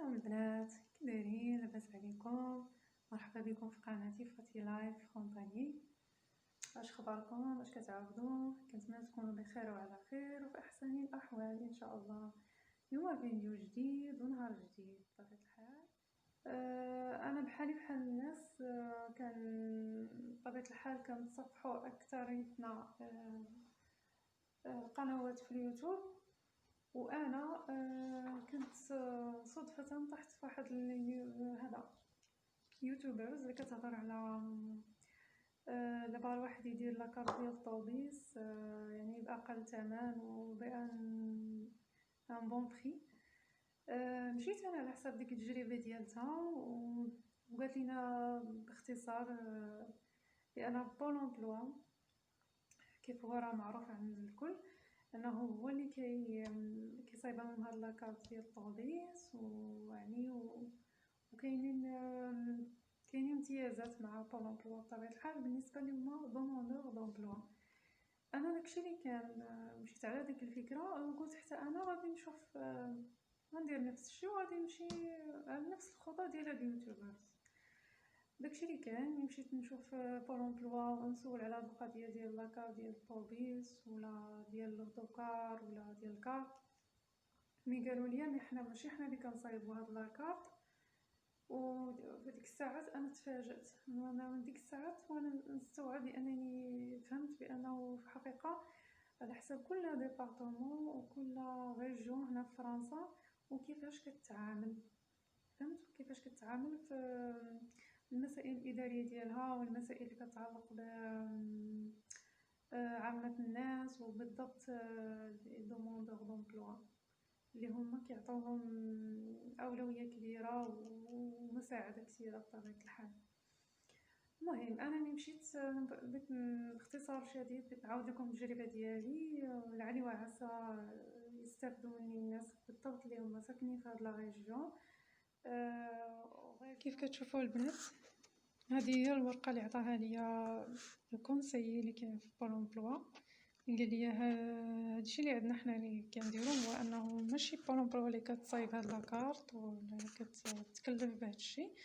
سلام البنات، كي دايرين؟ لاباس عليكم؟ مرحبا بكم في قناتي فاتي لايف كومباني. اش اخباركم؟ اش كتعاودوا؟ كنتمنى تكونوا بخير وعلى خير وفي احسن الاحوال ان شاء الله. اليوم فيديو جديد ونهار جديد بطبيعه الحال. انا بحالي بحال الناس، كان بطبيعه الحال كنتصفحوا اكثريتنا القنوات في اليوتيوب، وانا كنت صدفه طحت في واحد هذا يوتيوبرز اللي كتهضر على دابا الواحد يدير لاكارت ديال الطوبيس، يعني باقل ثمن وبان بون بري. مشيت انا على حساب ديك التجربه ديالتها وقالت لينا باختصار بان بول امبلوا كيف هو راه معروف عند الكل انه هو اللي كيصايب لهم هاد لاكارت ديال الطوبيس، ويعني وكاينين امتيازات مع بول امبلوا بطبيعه الحال بالنسبه لهما دوموندور دومبلوا. انا داكشي اللي كان مشيت على ديك الفكره وقلت حتى انا غادي نشوف، غندير نفس الشيء وغادي نمشي على نفس الخطى ديال هاد اليوتيوبرز. داكشي اللي كان مشيت نشوف بول امبلوا ونسول على هاد القضيه ديال لاكارت ديال الطوبيس ولا ديال لوطوكار ولا ديال الكارت. مي قالوا لي حنا ماشي حنا اللي كنصايبوا هاد لاكارت. وفي ديك الساعات انا تفاجأت، انا من ديك الساعات وانا نستوعب بانني فهمت بانه في الحقيقه على حسب كل ديبارتمون وكل ريجيون هنا في فرنسا وكيفاش كتعامل، فهمت كيفاش كتعامل في المسائل الاداريه ديالها والمسائل اللي كتعلق ب عامه الناس وبالضبط دوموندور دومبلوا اللي هما كيعطوهم اولويه كبيره ومساعده كثيره بطبيعه الحال. المهم انا ملي مشيت بغيت باختصار شديد بغيت نعاود لكم التجربه ديالي، لعلي وعسى يستافدوا مني الناس بالضبط اللي هما ساكنين في هاد لا ريجيون. كيف كتشوفوا البنات، هذه هي الورقه اللي عطاها ليا الكونسيي اللي كاين في بول امبلوا. قال لي هادشي اللي عندنا حنا اللي كنديرو هو انه ماشي بول امبلوا اللي كتصايب هاد لاكارت ولا كتكلف بهذا الشيء،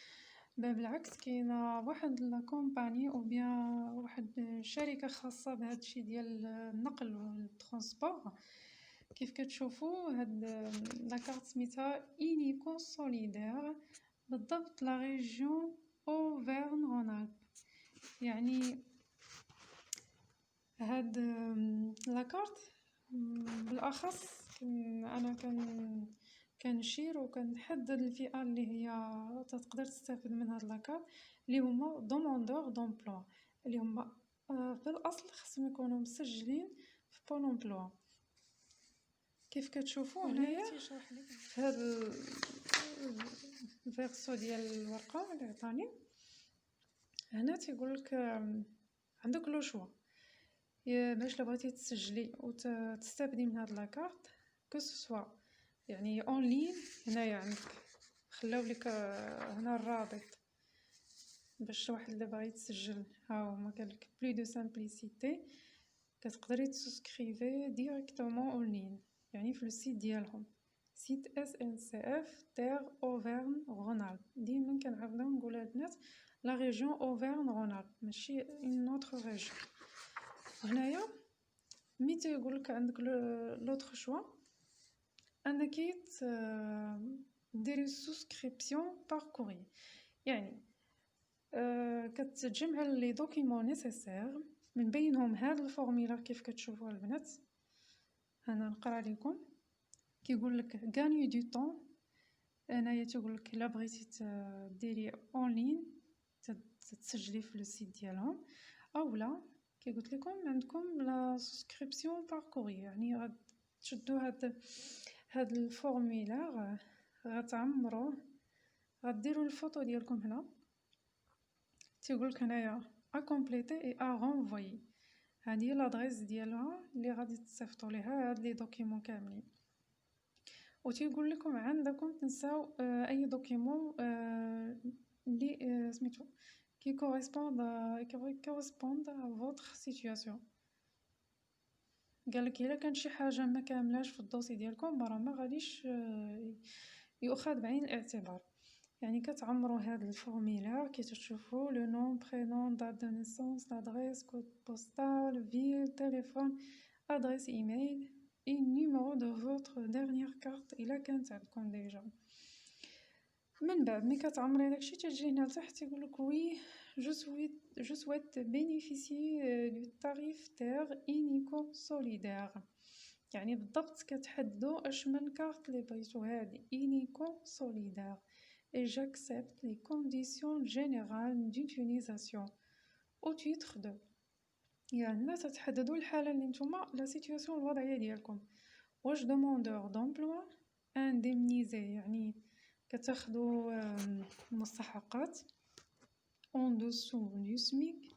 بل بالعكس كاينه واحد لا كومباني او بيان واحد شركه خاصه بهذا الشيء ديال النقل والترونسبور. كيف كتشوفوا هاد لاكارت سميتها إنيكو سوليدير، بالضبط لا ريجيون اوفرن رونالب. يعني هاد لاكارت بالاخص انا كنشير وكنحدد الفئه اللي هي تقدر تستافد من هاد لاكارت اللي هما دوموندور دومبلوا، اللي هما في الاصل خصهم يكونوا مسجلين في بول امبلوا. كيف كتشوفوا هنايا في هاد الفيرسو ديال الورقه اللي عطاني هنا تيقول لك عندك لو شوا باش بغيتي تسجلي وتستافدي من هاد لاكارت كو سوا، يعني اون لين. هنايا عندك خلاو لك هنا الرابط باش واحد اللي باغي يتسجل، ها هما قال لك بلو دو سامبليسيتي كتقدري تسكريفي ديريكتومون اون لين، يعني في السيت ديالهم سيت اس ان سي اف تير اوفرن رونالب. ديما كنعاودو نقولها البنات لا ريجيون اوفرن رونالب ماشي اون اوتر ريجيون. هنايا مي تيقول لك عندك لوطر شوا انك ديري سوسكريبسيون بار كوري، يعني كتجمع لي دوكيمون نيسيسير من بينهم هذا الفورميلار كيف كتشوفوا البنات. انا نقرا لكم كيقول لك غاني دو طون. انايا تقول لك الا بغيتي ديري اون لين تسجلي في لو سيت ديالهم، اولا كي قلت لكم عندكم لا سوسكريبسيون بار كوري، يعني غتشدوا هاد الفورميلار غتعمروه، غديروا الفوطو ديالكم هنا تيقول لك هنايا ا كومبليتي اي ا رونفوي. هذه هي لادريس ديالها اللي غادي تصيفطوا ليها هاد لي دوكيمون كاملين. وتيقول لكم عندكم تنساو اي دوكيمون اللي سميتو كي كوريسبوند ا فوتر سيتوياسيون. قال لك الا كان شي حاجه ما كاملاش في الدوسي ديالكم راه ما غاديش يؤخذ بعين الاعتبار. يعني كتعمروا هاد الفورميلار كي تشوفوا لو نوم برينون دات دو نيسونس لادريس كود بوستال فيل تليفون ادريس ايميل اي نيميرو دو فوتر ديرنيير كارت الا كانت عندكم ديجا. من بعد ملي كتعمري داكشي تجي هنا لتحت يقولك وي جو سويت بينيفيسيي دو تاريف تير انيكو سوليدير. يعني بالضبط كتحددوا اش من كارت اللي بغيتو هادي انيكو سوليدير et j'accepte les conditions générales d'utilisation au titre de. يعني هنا تتحددوا الحالة اللي نتوما لا سيتوياسيون الوضعية ديالكم. واش دوموندور دومبلوا انديمنيزي يعني كتاخدوا مستحقات اون دوسو دو سميك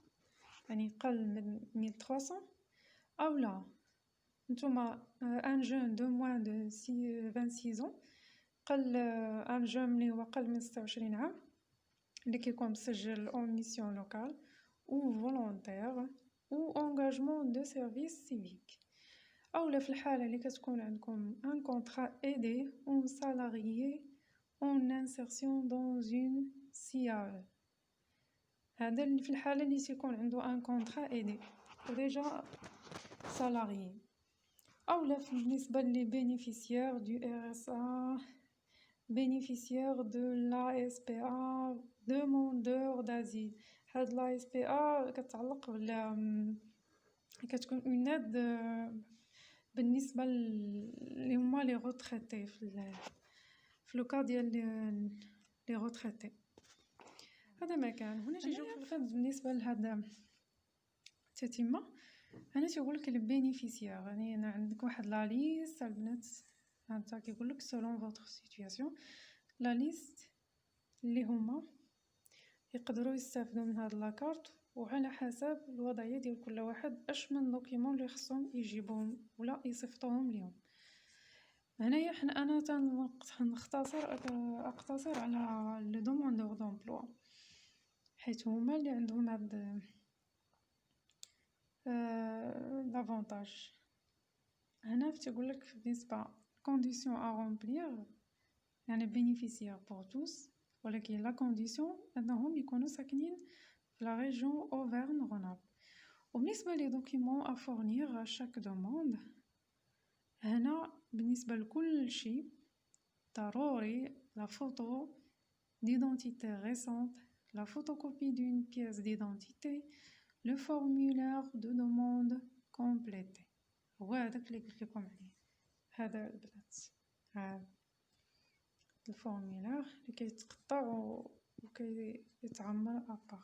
يعني قل من 1300 او لا نتوما ان جون دو موان دو 26 قل ان جون اللي هو قل من 26 عام اللي كيكون مسجل اون ميسيون لوكال او فولونتير او انغاجمون دو سيرفيس سيفيك. اولا في الحاله اللي كتكون عندكم ان كونطرا ايدي اون سالاريي اون انسيرسيون دون اون سيال. هذا اللي في الحاله اللي تيكون عنده ان كونطرا ايدي وديجا سالاريي. اولا بالنسبه لي بينيفيسيير دو ار اس ا bénéficiaire de l'ASPA demandeur d'asile. هاد l'ASPA كتعلق كتكون اون اد بالنسبه اللي هما لي روتريتي في لوكا ديال لي روتريتي. هذا ما كان هنا تيجيو في الغد بالنسبه لهذا التتمه. هنا تيقولك البينيفيسيير يعني انا عندك واحد لا ليست البنات هانتا كيقولك selon votre situation لا ليست اللي هما يقدروا يستافدوا من هاد لاكارت وعلى حسب الوضعيه ديال كل واحد اش من دوكيمون اللي خصهم يجيبوهم ولا يصيفطوهم ليهم. هنايا انا اقتصر على لي دوموندور دومبلوا حيت هما اللي عندهم هاد لافونتاج. هنا تيقولك بالنسبه condition à remplir يعني bénéficiaire pour tous ولكن لا كونديسيون انهم يكونوا ساكنين في لا ريجيون اوفرن روناب. وبالنسبه لي دوكيمون ا فورنير شاك دوموند هنا بالنسبه لكل شيء ضروري لا فوتو ديدونتيتي ريسونت لا فوتوكوبي دون بييس ديدونتيتي لو فورمولير دو دوموند كومبليتي. هو هذاك اللي قلت لكم عليه هذا البنات هذا الفورمولير اللي كيتقطع وكيتعمر ابار.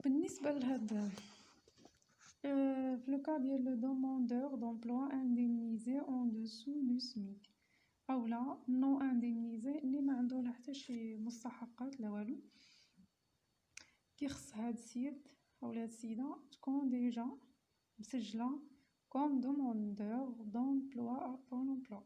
بالنسبه لهذا في لو كا ديال لو دوموندور دومبلوا انديمنيزي اون دوسو دو سميك اولا نو انديمنيزي اللي ما عنده لا حتى شي مستحقات لا والو كيخص هاد السيد اولا هاد السيده تكون ديجا مسجله كوم دوموندور دومبلوا ا بول امبلوا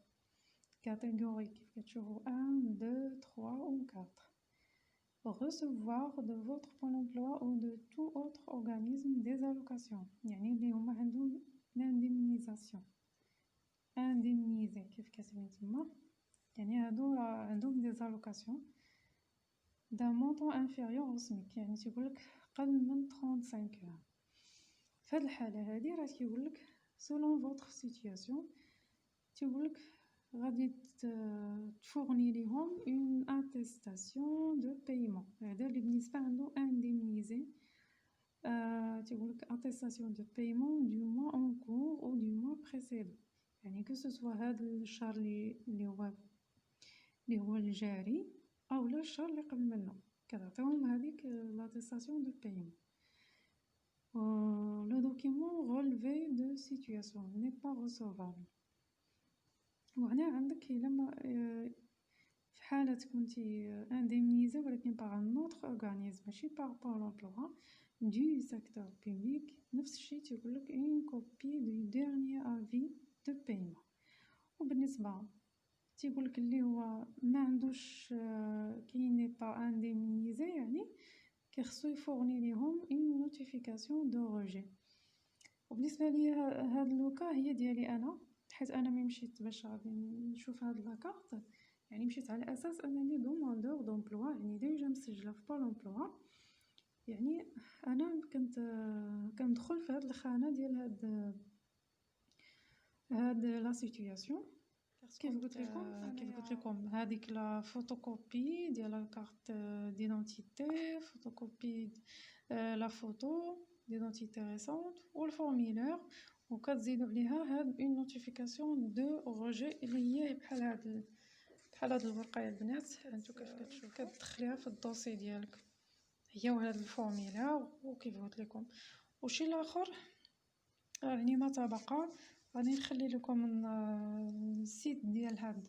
catégorie كيف كتشوفوا 1 2 3 ou 4 recevoir de votre Pôle emploi ou de tout autre organisme des allocations يعني اللي هما عندهم l'indemnisation indemnisé كيف كتبين تما يعني هادو عندهم des allocations d'un montant inférieur au SMIC يعني تيقولك قل من 35 يورو. في هاد الحاله هادي راه كيقولك selon votre situation تيقولك غادي تفورني ليهم اون اتستاسيون دو بايمون. هذا اللي بالنسبه عنده انديمنيزي تيقولك اتستاسيون دو بايمون دو موا اون كور او دو موا بريسيدون يعني كو سوا هذا الشهر اللي هو الجاري او لا الشهر اللي قبل منه كتعطيهم هذيك لاتستاسيون دو بايمون. لو دوكيمون رولفي دو سيتوياسيون ني با ريسوفابل. وهنا عندك لما في حالة كنتي انديمنيزي ولكن باغ ان اوتر اورغانيزم ماشي باغ بول امبلوا دو سيكتور بوبليك نفس الشيء تيقولك اون كوبي دو ديرنيير افي دو بايمون. وبالنسبه تيقولك اللي هو ما عندوش كي ني با انديمنيزي يعني كيخصو يفورني ليهم اون نوتيفيكاسيون دو روجي. وبالنسبه لي هاد لوكا هي ديالي انا حيت انا ملي مشيت باش غادي نشوف هاد لاكارت يعني مشيت على أساس أنني دوموندور دومبلوا، يعني ديجا مسجلة في بول امبلوا. يعني أنا كندخل في هاد الخانة ديال هاد لا سيتوياسيون. كيف قلت لكم هذيك لا فوتوكوبي ديال لا كارت ديدونتيتي، فوتوكوبي لا فوتو ديدونتيتي ريسونت والفورميلير، وكتزيدوا عليها هاد اون نوتيفيكاسيون دو روجي اللي هي بحال هاد الورقه يا البنات. هانتو كيف كتشوفوا كتدخليها في الدوسي ديالك، هي وهاد الفورميلير. وكيف قلت لكم وشي الاخر يعني ما تبقى غادي نخلي لكم السيت ديال هاد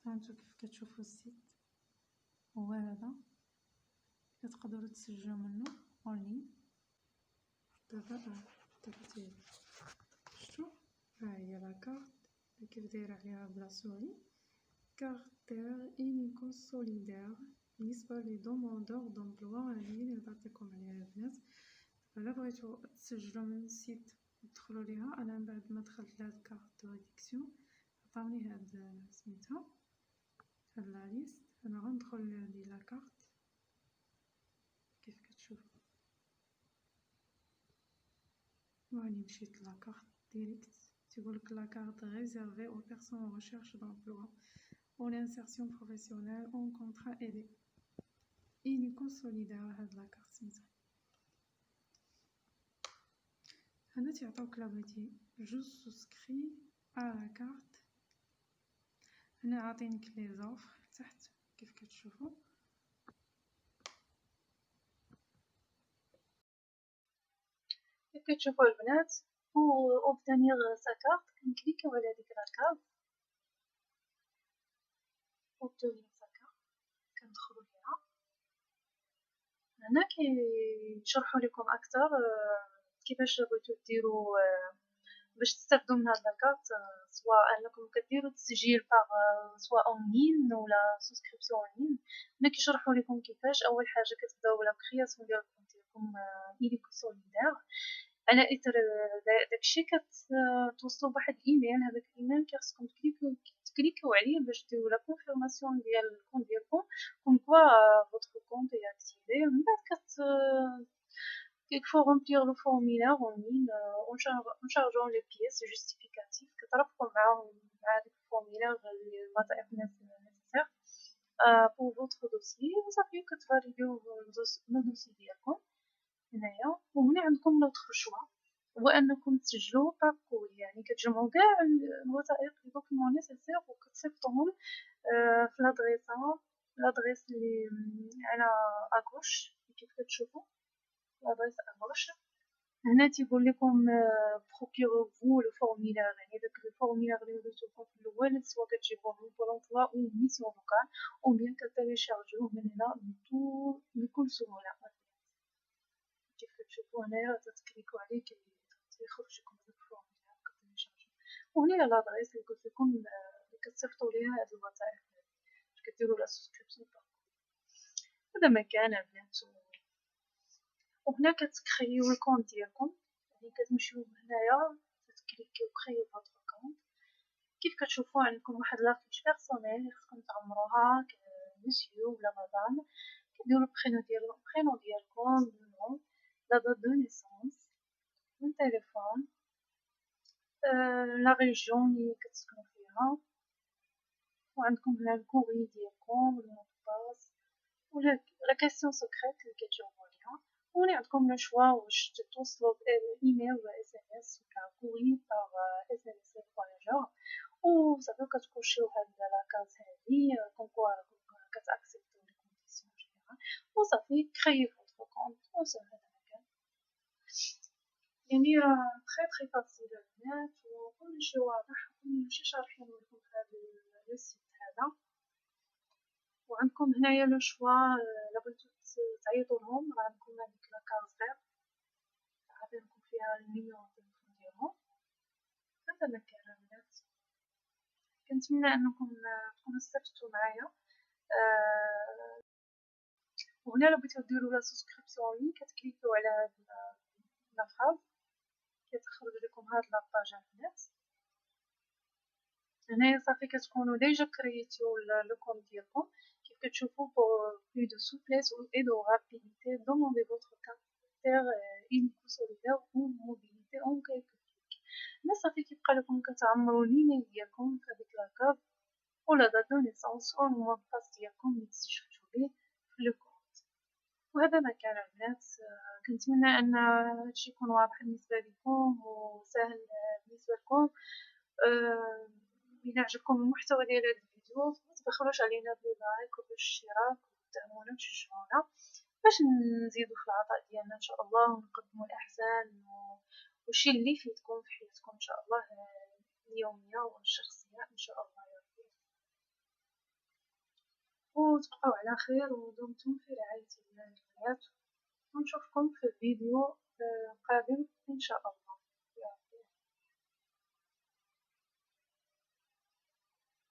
هانتو كيف كتشوفوا السيت هو هذا، كتقدروا تسجلوا منه اونلاين. دابا شفتوا ها هي لاكارت كيف دايره عليها بلا سوري، كارتير اينيكو سوليدير بالنسبه لي دوموندور دومبلوا. هذه اللي نعطيكم عليها البنات. الا بغيتو تسجلوا من السيت تدخلوا ليها، انا من بعد ما دخلت لهاد كارت ريدكسيون عطاوني هاد سميتها هاد لا ليست. انا غندخل لهادي لاكارت كيف كتشوفوا، واني مشيت لاكارت ديريكت. تيقولك لاكارت ريزيرفي aux personnes en recherche d'emploi ou l'insertion professionnelle en contrat aidé اينيكو سوليدار. هاد لاكارت سميتها. هنا تيعطيوك لا بغيتي جو سوسكري ا لاكارت. هنا عاطينك لي زوفر تحت كيف كتشوفوا. كيف كتشوفوا البنات وبتانيغ سا كارت كنكليكيو على هاديك لاكارت وبتانيغ سا كارت كندخلوا ليها. هنا كيشرحوا لكم اكثر كيفاش بغيتو ديروا باش تستافدوا من هاد لاكارت، سواء انكم كديروا التسجيل باغ سواء اونلاين ولا سوسكريبسيون اونلاين. هنا كيشرحوا لكم كيفاش. اول حاجه كتبداو لا كرياسيون ديال الكونت ديالكم إيليكو سوليدار. على اثر داكشي كتوصلوا بواحد الايميل. هذاك الايميل كيخصكم تكليكيو عليه باش ديروا لا كونفيرماسيون ديال الكونت ديالكم كوم كوا فوتر كونت اي اكتيفي. من بعد il faut remplir le formulaire en ligne en chargeant les pièces justificatives كترافقوا مع هذاك الفورميلير الوظائف nécessaires pour votre dossier. وصافي كتفاليديو لو دوسي ديالكم هنايا. وهنا عندكم لوطخ شوا هو انكم تسجلوا باركوري، يعني كتجمعوا كاع الوثائق لي دوكيمون نيسيسير وكتصيفطوهم في لادريس اللي على اغوش كيف كتشوفوا لادريس اغوش. هنا تيقول لكم بروكيرو فو لو فورميلير، يعني داك الفورميلير اللي درتوه في الاول سواء كتجيبوه من بول امبلوا او ميسيون لوكال او بيان كتيليشارجيوه من هنا بكل سهوله. كيف كتشوفوا هنايا تتكليكو عليه كيخرج لكم هذاك الفورميلير كتيليشارجيوه. وهنا لادريس اللي قلت لكم اللي كتصيفطوا ليها هاد الوثائق باش كديروا لا سبسكريبسيون. هذا مكان البنات. وهنا كتكريو الكونت ديالكم، يعني كتمشيو هنايا كتكليكيو كريو فوتر كونت. كيف كتشوفوا عندكم واحد لافيش بيرسونيل اللي خصكم تعمروها مسيو ولا مدام. كديروا البرينو ديالكم، النوم، لا دات دو نيسونس، من تليفون، لا ريجيون اللي كتسكنوا فيها، وعندكم هنا الكوري ديالكم المود باس ولا لا كيسيون سكريت اللي كتجاوبوا عليها. وهنا عندكم لو شوا واش توصلوا بايميل ولا اس ام اس ولا كوري باغ اس ام اس فواياجور. وصافي كتكوشيو هاد لاكاز هادي كوم كوا كتاكسبتو لي كونديسيون جينيرال وصافي كريي فوتر كونت وصافي. هذا مكان يعني تري تري فاسيل البنات وكلشي واضح وكلشي شارحين لكم في هذا السيت هذا. وعندكم هنايا لو شوا الا بغيتو تعيطوا لهم راه عندكم هذيك لاكاز فير عطينكم فيها النيميرو التليفون ديالهم. هذا مكان البنات. كنتمنى انكم تكونوا استفدتوا معايا. وهنا لو بغيتو ديروا لا سبسكريبسيون لي كتكليكيو على هاد لا فراز كتخرج لكم هاد لاباج البنات. هنايا صافي كتكونو ديجا كرييتيو لو كونط ديالكم. كيف كتشوفو pour plus de souplesse et de rapidité, demandez votre caractère unique solidaire ou mobilité en quelques clics. هنا صافي كيبقى لكم كتعمرو ليميل ديالكم فهاديك لاكارت ولا دات دو نيسونس و الموا باس ديالكم لي تسجلتو بيه في لو كونط. وهذا ما كان البنات. كنتمنى ان هادشي يكون واضح بالنسبه لكم وسهل بالنسبه لكم. إلا عجبكم المحتوى ديال هاد الفيديو متبخلوش علينا باللايك وبالاشتراك وتدعمونا وتشجعونا باش نزيدو في العطاء ديالنا ان شاء الله ونقدمو الاحسن وشي اللي يفيدكم في حياتكم ان شاء الله اليوميه والشخصيه ان شاء الله يا ربي. وتبقاو على خير ودمتم في رعايه الله الحياة ونشوفكم في الفيديو قادم ان شاء الله.